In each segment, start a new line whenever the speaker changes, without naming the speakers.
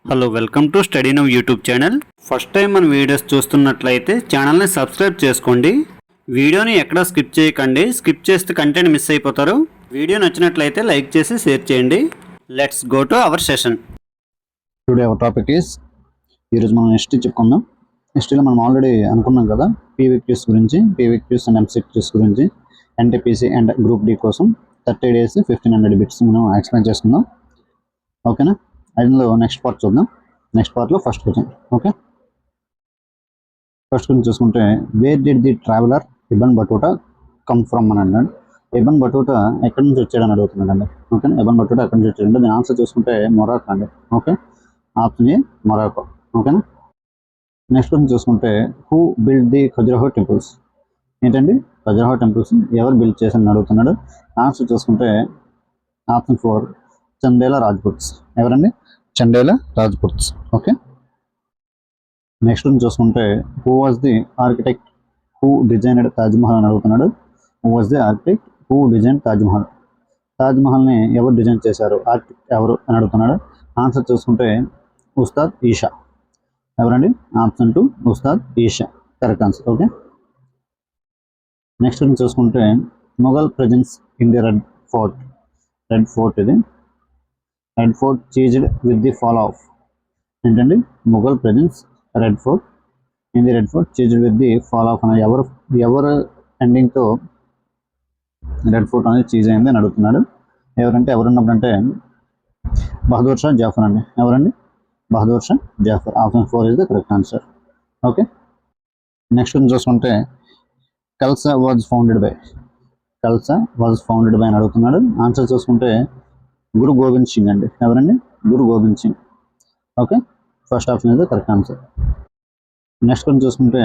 Hello welcome to study now YouTube channel. First time మన videos చూస్తున్నట్లయితే ఛానల్ని subscribe చేసుకోండి. వీడియోని ఎక్కడా స్కిప్ చేయకండి. స్కిప్ చేస్తే కంటెంట్ మిస్ అయిపోతారు. వీడియో నచ్చినట్లయితే లైక్ చేసి షేర్ చేయండి. Let's go to our session.
Today our topic is, ఈరోజు మనం హిస్టరీ చెప్పుకుందాం. హిస్టరీలో మనం ఆల్రెడీ అనుకున్నాం కదా, పీవీక్యూస్ గురించి, పీవీక్యూస్ అండ్ ఎంసీక్యూస్ గురించి, ఎన్టీపీసీ అండ్ గ్రూప్ డి కోసం 30 days 1500 బిట్స్ మనం ఎక్స్ప్లెయిన్ చేసుకుందాం. ఓకేనా? అందులో నెక్స్ట్ పార్ట్ చూద్దాం. నెక్స్ట్ పార్ట్లో first question. Okay, first question చూసుకుంటే, where did the traveller Ibn Battuta come from అని అన్నాడు. ఇబన్ బటూటా ఎక్కడి నుంచి వచ్చాడని అడుగుతున్నాడండి. ఓకేనా, ఇబన్ బటూటా ఎక్కడి నుంచి వచ్చాడంటే దీని ఆన్సర్ చూసుకుంటే మొరాకో అండి. Okay, option A Morocco. ఓకేనా, నెక్స్ట్ క్వశ్చన్ చూసుకుంటే, who build the Khajuraho temples. ఏంటండి, ఖజురహో టెంపుల్స్ ఎవరు బిల్డ్ చేశారని అడుగుతున్నాడు. ఆన్సర్ చూసుకుంటే ఆప్షన్ 4 చందేలా రాజ్పుట్స్. ఎవరండి? చందేలా రాజ్పుట్స్. ఓకే, నెక్స్ట్ చూసుకుంటే, who was the architect who designed Taj Mahal అని అడుగుతున్నాడు. Who was the architect who design Taj Mahal. తాజ్మహల్ని ఎవరు డిజైన్ చేశారు, ఆర్కిటెక్ట్ ఎవరు అని అడుగుతున్నాడు. ఆన్సర్ చూసుకుంటే ఉస్తాద్ ఈషా. ఎవరండి? Option 2 Ustad Isa correct answer. Okay, next చూసుకుంటే, Mughal presence in the Red Fort. Red Fort ఇది. Red Fort ceased with the fall of. ఏంటండి, Mughal presence Red Fort in the Red Fort ceased with the fall of అనేది ఎవరు ఎండింగ్తో Red Fort అనేది cease అయింది అని అడుగుతున్నాడు. ఎవరున్నప్పుడంటే బహదూర్ షా జాఫర్ అండి. ఎవరండి? Bahadur Shah Zafar. Option 4 is the correct answer. Okay, next చూసుకుంటే, Khalsa was founded by. Khalsa was founded by అని అడుగుతున్నాడు. ఆన్సర్ చూసుకుంటే గురు గోవింద్ సింగ్ అండి. ఎవరండి? Guru Gobind Singh. Okay, first option is the correct answer. Next చూసుకుంటే,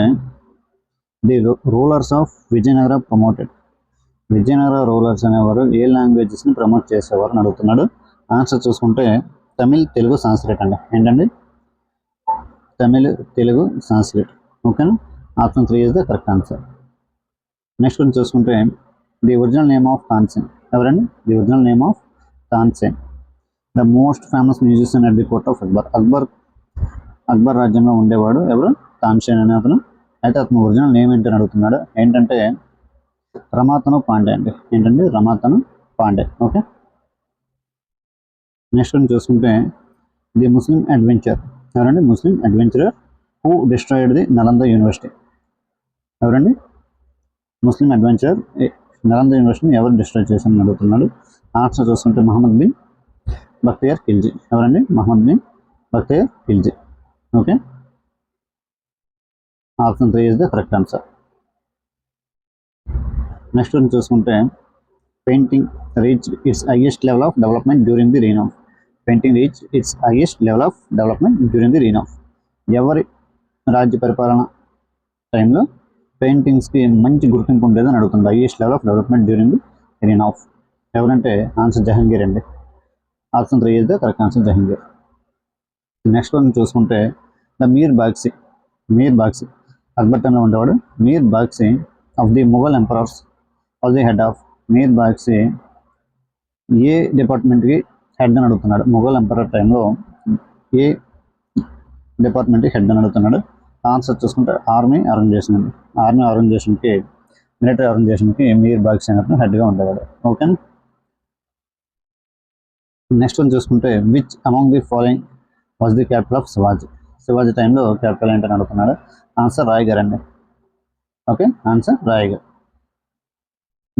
the rulers of Vijayanagara promoted. Vijayanagara rulers అనేవారు ఏ లాంగ్వేజెస్ని ప్రమోట్ చేసేవారు అని అడుగుతున్నాడు. ఆన్సర్ చూసుకుంటే తమిళ్, తెలుగు, సంస్కృత్ అండి. ఏంటండి? తమిళ్, తెలుగు, సంస్కృత్. ఓకేనా, option 3 is the correct answer. Next చూసుకుంటే, the original name of Tansen. ఎవరండి? The original name of Tansen. The most famous musician at the court of Akbar రాజ్యంలో ఉండేవాడు ఎవరు? తాన్సేన్ అనే అతను. అయితే అతను ఒరిజినల్ నేమ్ ఏంటని అడుగుతున్నాడు. ఏంటంటే రమాతను పాండే అండి. ఏంటండి? రమాతను పాండే. ఓకే, నెక్స్ట్ చూసుకుంటే, ది ముస్లిం అడ్వెంచర్. ఎవరండి? Muslim adventurer who destroyed the Nalanda university. ఎవరండి? ముస్లిం అడ్వెంచరర్ నలంద యూనివర్సిటీని ఎవరు డిస్ట్రాయ్ చేశారని అడుగుతున్నాడు. ఆన్సర్ చూసుకుంటే మహమ్మద్ బిన్ బక్తియార్ ఖిల్జీ. ఎవరండి? Muhammad bin Bakhtiyar Khilji. Okay, option 3 is the correct answer. Next చూసుకుంటే, painting reach its highest level of development during the reign of. Painting reach its highest level of development during the reign of. ఎవరి రాజ్య పరిపాలన టైంలో పెయింటింగ్స్కి మంచి గుర్తింపు ఉండేదని అడుగుతుంది. Highest level of development during the reign of. ఎవరంటే ఆన్సర్ జహంగీర్ అండి. Option 3 is the correct answer, Jahangir. Next one చూసుకుంటే, ద మీర్ బాగ్సీ అక్బర్ టైంలో ఉండేవాడు. Mir Bakhshi of the Mughal emperors of the head of. Mir Bakhshi ఏ డిపార్ట్మెంట్కి హెడ్ అని అడుగుతున్నాడు. మొఘల్ ఎంపరర్ టైంలో ఏ డిపార్ట్మెంట్కి హెడ్ అని అడుగుతున్నాడు. ఆన్సర్ చూసుకుంటే ఆర్మీ ఆర్గనైజేషన్ అండి. ఆర్మీ ఆర్గనైజేషన్కి, మిలిటరీ ఆర్గనైజేషన్కి మీర్ బాగ్సీ అనే హెడ్గా ఉండేవాడు. ఓకే, నెక్స్ట్ వన్ చూసుకుంటే, which among the following was the capital of Shivaji. Shivaji టైంలో క్యాపిటల్ ఏంటని అడుగుతున్నాడు. ఆన్సర్ రాయగర్ అండి. Okay, answer Raigad.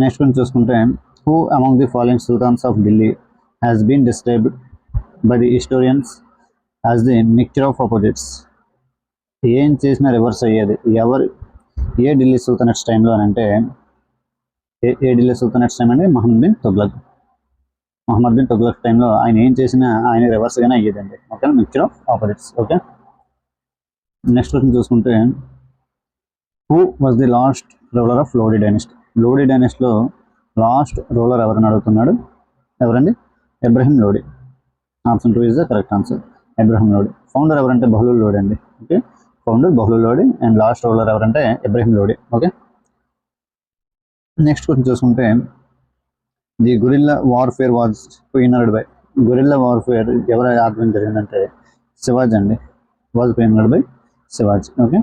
Next one చూసుకుంటే, who among the following sultans of Delhi has been described by the historians as the mixture of opposites. ఏం చేసినా reverse అయ్యేది ఏ Delhi sultanates టైంలో అని అంటే, ఏ ఢిల్లీ సుల్తానేట్స్ టైం అంటే మహమ్మద్ బిన్ తుగ్లక్ టైంలో ఆయన ఏం చేసినా ఆయన రివర్స్గానే అయ్యేదండి. Okay, mixture of opposites. Okay, next question చూసుకుంటే, who was the last ruler of Lodi dynasty. Lodi డైనెస్టీలో లాస్ట్ రూలర్ ఎవరని అడుగుతున్నాడు. ఎవరండి? Ibrahim Lodi. Option 2 is the correct answer, Ibrahim Lodi. Founder ఎవరంటే బహ్లుల్ లోడీ అండి. Okay, founder Bahlul Lodi and last ruler ఎవరంటే Ibrahim Lodi. Okay, next question చూసుకుంటే, the guerrilla warfare was pioneered by. Guerrilla warfare ఎవరు organise జరిగిందంటే శివాజీ అండి, was famed by Shivaji. Okay,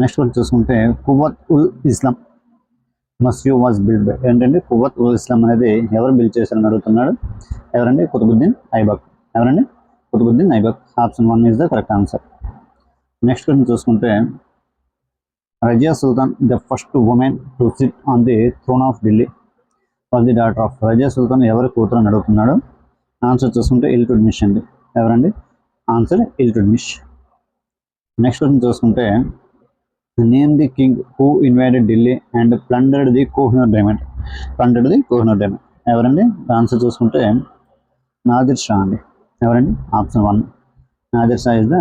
next one చూసుకుంటే Quwwat ul Islam Masjid was build by. ఏంటంటే కువత్ ఉల్ ఇస్లాం అనేది ఎవరు బిల్డ్ చేశారని అడుగుతున్నాడు. ఎవరండి? కుతుబుద్దీన్ ఐబక్. ఎవరండి? Qutbuddin Aibak. Option 1 is the correct answer. Next question చూసుకుంటే Razia Sultan the first women to sit on the throne of Delhi was the daughter of. Razia Sultan ఎవరి కూతురు అని అడుగుతున్నాడు. ఆన్సర్ చూసుకుంటే ఇల్టుడ్మిష్ అండి. ఎవరండి? ఆన్సర్ ఇల్టుడ్మిష్. నెక్స్ట్ క్వశ్చన్ చూసుకుంటే name the king who invaded Delhi and plundered the Kohinoor diamond. Plundered the Kohinoor diamond. ఎవరండి? ఆన్సర్ చూసుకుంటే నాదిర్ షా అండి. ఎవరండి? Option 1 Nadir Shah is the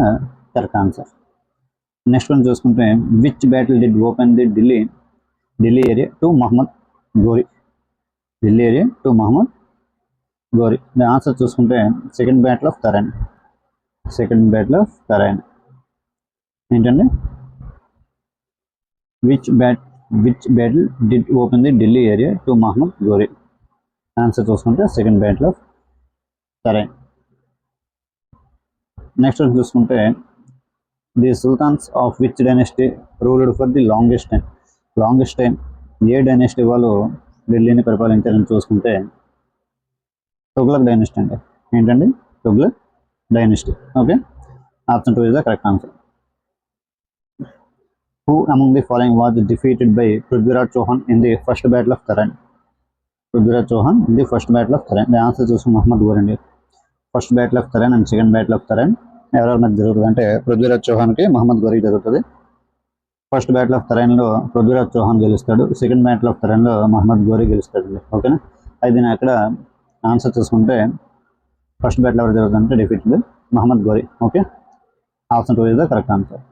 correct answer. Next one చూసుకుంటే which battle did open the Delhi area to Muhammad Ghori. Delhi area to Muhammad Ghori. The answer చూసుకుంటే second battle of Tarain. Second battle of Tarain. ఏంటండి? Which battle did open the Delhi area to Muhammad Ghori. Answer చూసుకుంటే second battle of Tarain. Next one చూసుకుంటే the sultans of which dynasty ruled for the longest time. ఏ dynasty వాళ్ళు ఢిల్లీని పరిపాలించారని చూసుకుంటే Tughlaq dynasty అండి. ఏంటండి? Tughlaq dynasty. Okay, option 2 is the correct answer. Who among the following was defeated by Prithviraj Chauhan in the first battle of Tarain. Prithviraj Chauhan in the first battle of Tarain. The answer చూసుకుని మహమ్మద్ గోరీ అండి. First battle of Tarain and second battle of Tarain ఎవరెవరి మధ్య జరుగుతుంది అంటే పృథ్వీరాజ్ చౌహాన్కి మహమ్మద్ గోరీకి జరుగుతుంది. First battle of తరైన్లో పృథ్వీరాజ్ చౌహాన్ గెలుస్తాడు. Second battle of తరైన్లో Mohammed gory గెలుస్తాడు. ఓకేనా? అయితే నేను అక్కడ ఆన్సర్ చూసుకుంటే ఫస్ట్ బ్యాటిల్ ఎవరు జరుగుతుందంటే defeat by Mohammed Ghori. Okay, option 2 is the correct answer.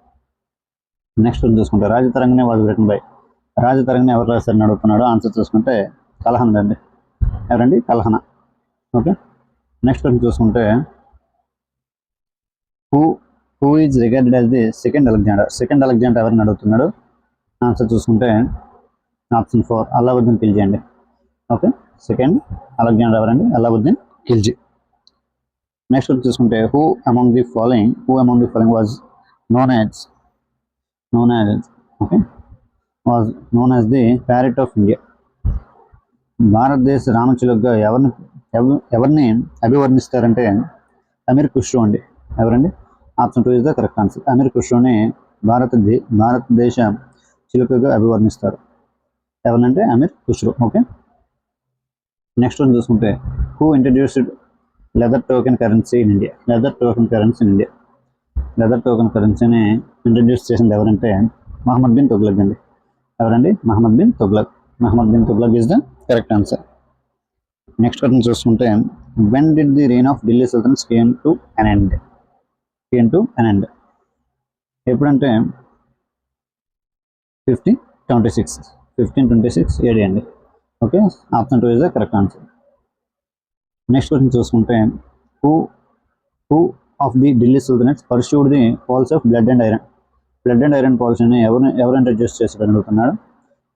Next చూసుకుంటే Rajatarangini was written by. Rajatarangini ఎవరు రాశారని అడుగుతున్నాడు. ఆన్సర్ చూసుకుంటే కల్హన్ అండి. ఎవరండి? కల్హన. ఓకే, నెక్స్ట్ చూసుకుంటే who is regarded as the second Alexander. Second Alexander ఎవరిని అడుగుతున్నాడు. ఆన్సర్ చూసుకుంటే ఆప్షన్ 4 అల్లావుద్దీన్ ఖిల్జీ అండి. ఓకే, సెకండ్ అలెగ్జాండర్ ఎవరండి? అల్లావుద్దీన్ ఖిల్జీ. నెక్స్ట్ చూసుకుంటే who among the following was known as the parrot of India. భారతదేశ రామచిలుకగా ఎవరిని అభివర్ణిస్తారంటే అమీర్ ఖుష్రో అండి. ఎవరండి? Option 2 is the correct answer. Amir ఖుష్రోని భారతదేశ చిలుకగా అభివర్ణిస్తారు. ఎవరంటే Amir Khusrau. Okay, next one చూసుకుంటే who introduced leather token currency in India. Leather token కరెన్సీని ఇంట్రడ్యూస్ చేసింది ఎవరంటే మహమ్మద్ బిన్ తుగ్లక్ అండి. ఎవరండి? Muhammad bin Tughlaq is the correct answer. Next question చూసుకుంటే when did the reign of Delhi sultans came to an end. ఎప్పుడంటే 1526 AD అండి. Okay, option 2 is the correct answer. Next question చూసుకుంటే who of the Delhi sultanates pursued the policy of blood and iron పాలసీని ఎవరు introduce చేశారని అడుగుతున్నాడు.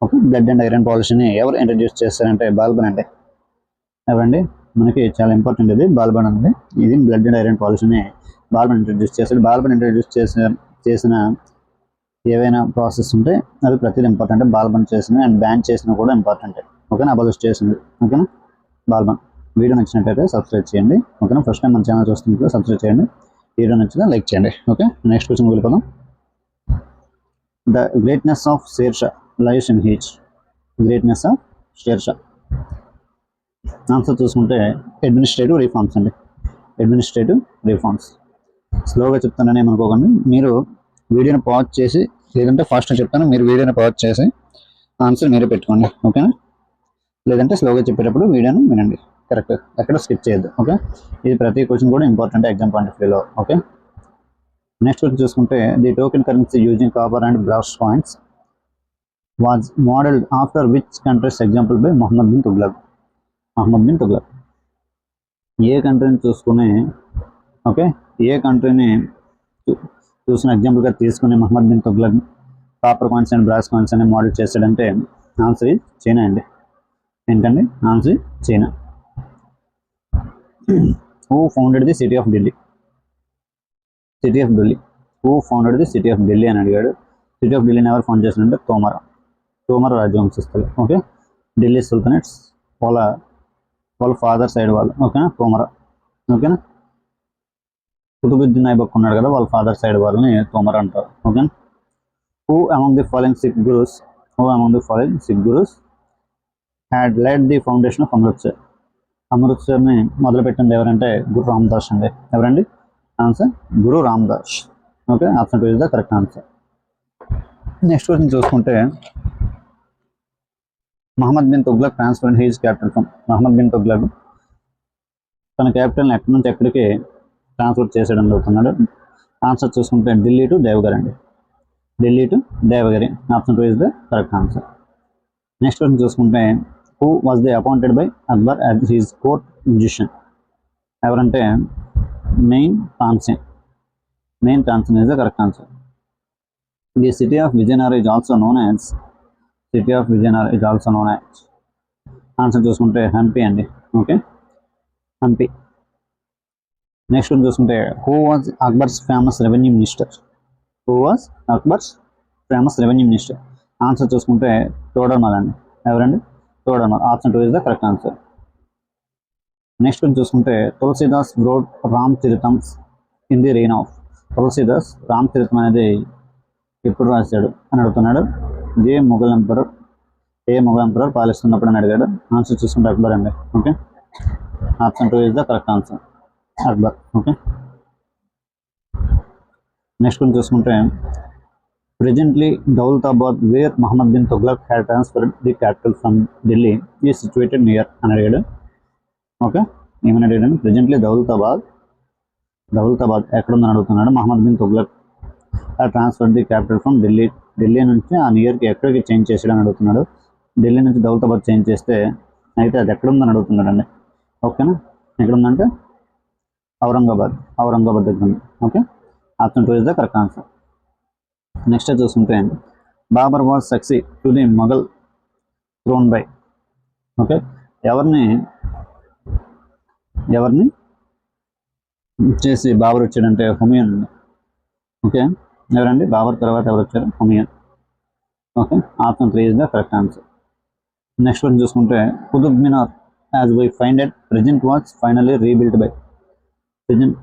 Okay, blood and iron పాలసీని ఎవరు introduce చేస్తారంటే బాల్బన్ అండి. ఎవరండి? మనకి చాలా ఇంపార్టెంట్ ఇది బాల్బన్ ఉంది. ఇది బ్లడ్ అండ్ ఐరన్ పాలసీని బాల్బన్ ఇంట్రడ్యూస్ చేశాడు. బాల్బన్ ఇంట్రడ్యూస్ చేసిన ఏవైనా ప్రాసెస్ ఉంటే అది ప్రతిదీ ఇంపార్టెంట్. బాల్బన్ చేసిన అండ్ బ్యాన్ చేసిన కూడా ఇంపార్టెంట్. ఓకేనా? అబాలిష్ చేసింది. ఓకేనా? బాల్బన్. వీడియో నచ్చినట్టయితే సబ్స్క్రైబ్ చేయండి. ఓకేనా? ఫస్ట్ టైం మన ఛానల్ చూస్తున్నట్లయితే సబ్స్క్రైబ్ చేయండి. వీడియో నచ్చితే లైక్ చేయండి. ఓకే, నెక్స్ట్ క్వశ్చన్ వెళ్ళిపోదాం. The greatness of Sher Shah lives in his. Greatness of Sher Shah. Answer చూసుకుంటే అడ్మినిస్ట్రేటివ్ రిఫార్మ్స్ అండి. Administrative reforms. స్లోగా చెప్తానని ఏమనుకోకండి. మీరు వీడియోని పాజ్ చేసి, లేదంటే ఫాస్ట్గా చెప్తాను, మీరు వీడియోని పాజ్ చేసి ఆన్సర్ మీరే పెట్టుకోండి. ఓకేనా? లేదంటే స్లోగా చెప్పేటప్పుడు వీడియోని వినండి. కరెక్ట్, ఎక్కడ స్కిప్ చేయొద్దు. ఓకే, ఇది ప్రతి క్వశ్చన్ కూడా ఇంపార్టెంట్ ఎగ్జామ్ పాయింట్ ఆఫ్ వ్యూలో. ఓకే, నెక్స్ట్ క్వశ్చన్ చూసుకుంటే the token currency using copper and brass coins was modelled after which countries example by Muhammad bin Tughlaq. ఏ కంట్రీని చూసుకుని, ఓకే, ఏ కంట్రీని చూసిన ఎగ్జాంపుల్గా తీసుకుని Muhammad bin Tughlaq copper coins and brass coins అని మోడల్ చేశాడంటే ఆన్సర్ ఈజ్ చైనా అండి. ఏంటండి? Answer China. Who founded the city of Delhi. City of Delhi. Who founded the city of Delhi అని అడిగాడు. సిటీ ఆఫ్ ఢిల్లీని ఎవరు ఫౌండ్ చేశారంటే తోమర రాజవంశస్థులు. ఓకే, ఢిల్లీ సుల్తానేట్స్ వాళ్ళ ఫాదర్ సైడ్ వాళ్ళు. ఓకేనా, తోమర. ఓకేనా, కుతుబుద్దీన్ ఐబక్ ఉన్నాడు కదా, వాళ్ళ ఫాదర్ సైడ్ వాళ్ళని తోమర అంటారు. ఓకేనా. Who among the following Sikh gurus had led the foundation of అమృత్సర్ని మొదలుపెట్టింది ఎవరంటే గురు రామదాస్ అండి. ఎవరండి? Answer Guru Ramdas. Okay, option 2 is the correct answer. Next question చూసుకుంటే Muhammad bin Tughlaq transfer his capital from. Muhammad bin Tughlaq తన క్యాపిటల్ని ఎక్కడి నుంచి ఎక్కడికి ట్రాన్స్ఫర్ చేసేయడం జరుగుతున్నాడు. ఆన్సర్ చూసుకుంటే ఢిల్లీ టు దేవగిరి అండి. Delhi to Devagiri. Option 2 is the correct answer. Next question చూసుకుంటే who was the appointed by Akbar as his court musician. ఎవరంటే Mian Tansen is the correct answer. The city of Vijayanagaram is also known as answer చూసుకుంటే హంపి అండి. Okay, Hampi. Next one చూసుకుంటే who was Akbar's famous revenue minister. Answer చూసుకుంటే తోడర్మల్ అండి. ఎవరండి? Todarmal. Option 2 is the correct answer. Next one చూసుకుంటే Tulsidas wrote Ramcharitmanas in the reign of. Tulsidas Ramcharitam అనేది ఎప్పుడు రాశాడు అని అడుగుతున్నాడు. ఏ మొఘల్ ఎంపరర్ పాలిస్తున్నప్పుడు అని అడిగాడు. ఆన్సర్ చూసుకుంటే అక్బర్ అండి. Okay, option 2 is the correct answer, Akbar. Okay. Next one చూసుకుంటే presently Daulatabad where Muhammad bin Tughlaq had transferred the capital from Delhi is situated near అని అడిగాడు. ఓకే, ఏమని అడిగాడు? ప్రెజెంట్లీ దౌలతాబాద్ ఎక్కడుందని అడుగుతున్నాడు. Muhammad bin Tughlaq transfer the capital from Delhi నుంచి ఆ నియర్కి ఎక్కడికి చేంజ్ చేసాడని అడుగుతున్నాడు. ఢిల్లీ నుంచి దౌలతాబాద్ చేంజ్ చేస్తే అయితే అది ఎక్కడుందని అడుగుతున్నాడు అండి. ఓకేనా, ఎక్కడుందంటే ఔరంగాబాద్ దగ్గర ఉంది. Okay, option 2 is the correct answer. Next చూసుకుంటే Babur was succeed to the Mughal throne by. Okay, ఎవరిని చేసి బాబర్ వచ్చాడంటే హుమయూన్ అండి. ఓకే, ఎవరండి? బాబర్ తర్వాత ఎవరు వచ్చారు? Humayun. Okay, option 3 is the correct answer. Next one చూసుకుంటే Qutub Minar as we find at present was finally rebuilt by. Present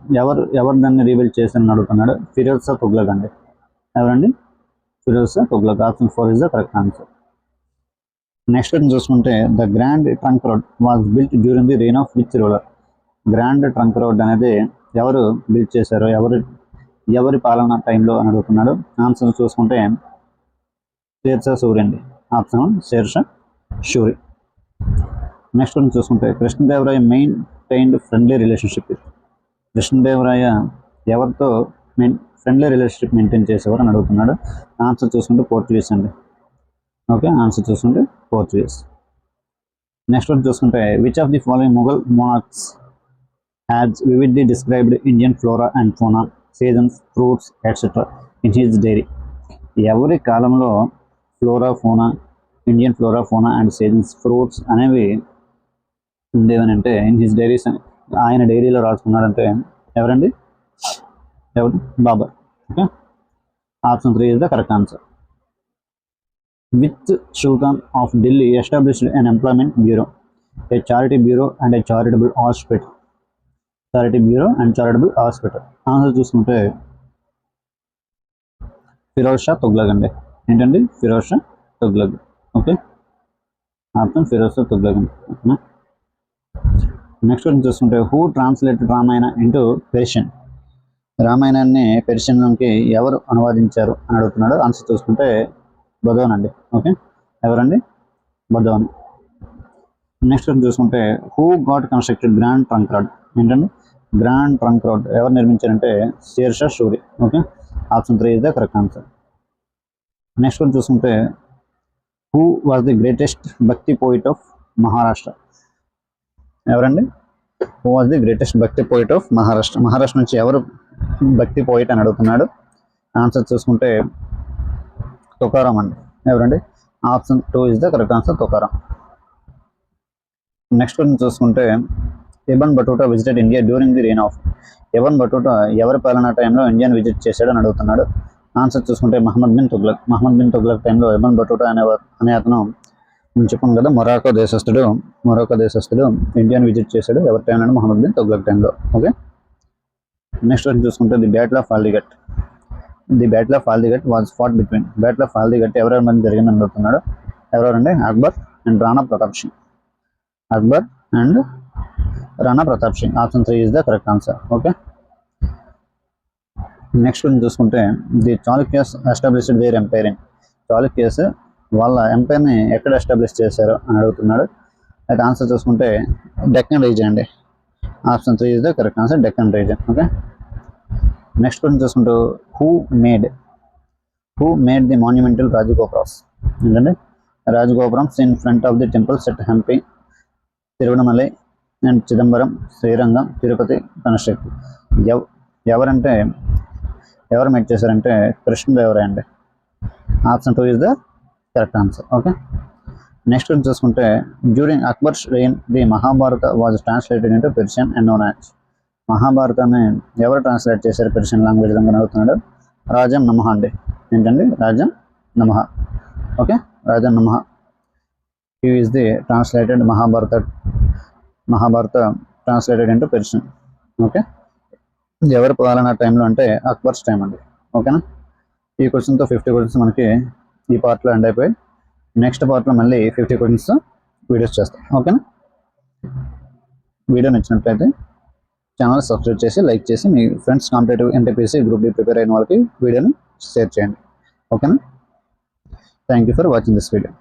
ఎవరు దాన్ని రీబిల్డ్ చేశారని అడుగుతున్నాడు. ఫిరోజ్ షా తుగ్లక్ అండి. ఎవరండి? Firoz Shah Tughlaq. Option 4 is the correct answer. Next one చూసుకుంటే the Grand Trunk Road was built during the reign of which ruler. Grand Trunk Road అనేది ఎవరు build చేశారో, ఎవరి పాలన టైంలో అని అడుగుతున్నాడు. ఆన్సర్ చూసుకుంటే షేర్షా సూరి అండి. Option 1 Sher Shah Suri. Next one చూసుకుంటే Krishnadevaraya maintained friendly relationship. Krishnadevaraya ఎవరితో ఫ్రెండ్లీ రిలేషన్షిప్ మెయింటైన్ చేసేవారు అని అడుగుతున్నాడు. ఆన్సర్ చూసుకుంటే పోర్చుగీస్ అండి. ఓకే, ఆన్సర్ చూసుకుంటే పోర్చుగీస్. నెక్స్ట్ వన్ చూసుకుంటే which of the following Mughal monarchs has vividly described Indian flora and fauna, seasons, fruits etcetera in his diary. ఎవరి కాలంలో Indian flora fauna and seasons, fruits అనేవి ఉండేవని అంటే in his diaries, ఆయన డైరీలో రాసుకున్నాడంటే ఎవరండి? Babur. Okay, option 3 is the correct answer. Which sultan of Delhi established an employment bureau, a charity bureau and a charitable hospital. Answer చూసుకుంటే ఫిరోజ్ షా తుగ్లక్ అండి. ఏంటండి? ఫిరోజ్ షా తుగ్లక్. ఓకే, ఆప్షన్ ఫిరోజ్ షా తుగ్లక్ అండి. ఓకేనా. నెక్స్ట్ వన్ చూసుకుంటే who translated Ramayana into Persian. రామాయణాన్ని పెర్షియన్లోకి ఎవరు అనువాదించారు అని అడుగుతున్నాడు. ఆన్సర్ చూసుకుంటే బదౌన్ అండి. ఓకే, ఎవరండి? బదౌన్. నెక్స్ట్ వన్ చూసుకుంటే who got constructed Grand Trunk Road. ఏంటండి? గ్రాండ్ ట్రంక్ రోడ్ ఎవరు నిర్మించారంటే Sher Shah Suri. Okay, option 3 is the correct answer. Next one చూసుకుంటే who was the greatest bhakti poet of Maharashtra. ఎవరండి? Who was the greatest bhakti poet of Maharashtra. Maharashtra నుంచి ఎవరు భక్తి poet అని అడుగుతున్నాడు. ఆన్సర్ చూసుకుంటే తుకారాం అండి. ఎవరండి? Option 2 is the correct answer, Tukaram. Next one చూసుకుంటే Ibn Battuta visited India during the reign of. Ibn Battuta ఎవరి పాలనా టైంలో ఇండియాని విజిట్ చేశాడు అని అడుగుతున్నాడు. ఆన్సర్ చూసుకుంటే మహమ్మద్ బిన్ తుగ్లక్. మహమ్మద్ బిన్ తుగ్లక్ టైంలో ఇబన్ బటూటా అనే అతను నేను చెప్పాను కదా, మొరాకో దేశస్థుడు ఇండియాని విజిట్ చేశాడు. ఎవరి టైంలో? మహమ్మద్ బిన్ తుగ్లక్ టైంలో. ఓకే, నెక్స్ట్ వచ్చి చూసుకుంటే the battle of Haldighat. The battle of Haldighat was fought between. Battle of Haldighat ఎవరెవరి మధ్య జరిగిందని అడుగుతున్నాడు. ఎవరెవరంటే Akbar and Rana Pratap Singh. Akbar and Rana Pratap Singh. Option 3 is the correct answer. Okay, next గురించి చూసుకుంటే the Chalukyas established their empire in. Chalukyas వాళ్ళ ఎంపైర్ని ఎక్కడ ఎస్టాబ్లిష్ చేశారు అని అడుగుతున్నాడు. అయితే ఆన్సర్ చూసుకుంటే డెక్కన్ రీజియన్ అండి. Option 3 is the correct answer, Deccan region. Okay, next గురించి చూసుకుంటూ who made the monumental rajagopuras. ఏంటంటే rajagopurams in front of the temples at Hampi, Tiruvannamalai and Chidambaram, Srirangam, Tirupati construct. ఎవరు మేడ్ చేశారంటే కృష్ణదేవరాయ అండి. Option 2 is the correct answer. Okay, next గురించి చూసుకుంటే during Akbar's reign the Mahabharata was translated into Persian and known as. మహాభారతాన్ని ఎవరు ట్రాన్స్లేట్ చేశారు Persian language అని అడుగుతున్నాడు. రాజం నమః అండి. ఏంటండి? రాజం నమః. ఓకే, రాజం నమః. He is the translated Mahabharata translated into Persian. Okay, ఎవరి పాలనా టైంలో అంటే అక్బర్స్ టైం అండి. ఓకేనా, ఈ క్వశ్చన్తో 50 క్వశ్చన్స్ మనకి ఈ పార్ట్లో ఎండ్ అయిపోయి నెక్స్ట్ పార్ట్లో మళ్ళీ 50 క్వశ్చన్స్ వీడియోస్ చేస్తాం. ఓకేనా, వీడియో నచ్చినట్లయితే ఛానల్ సబ్స్క్రైబ్ చేసి లైక్ చేసి మీ friends competitive NTPC group D prepare అయిన వాళ్ళకి వీడియోని షేర్ చేయండి. ఓకేనా, thank you for watching this video.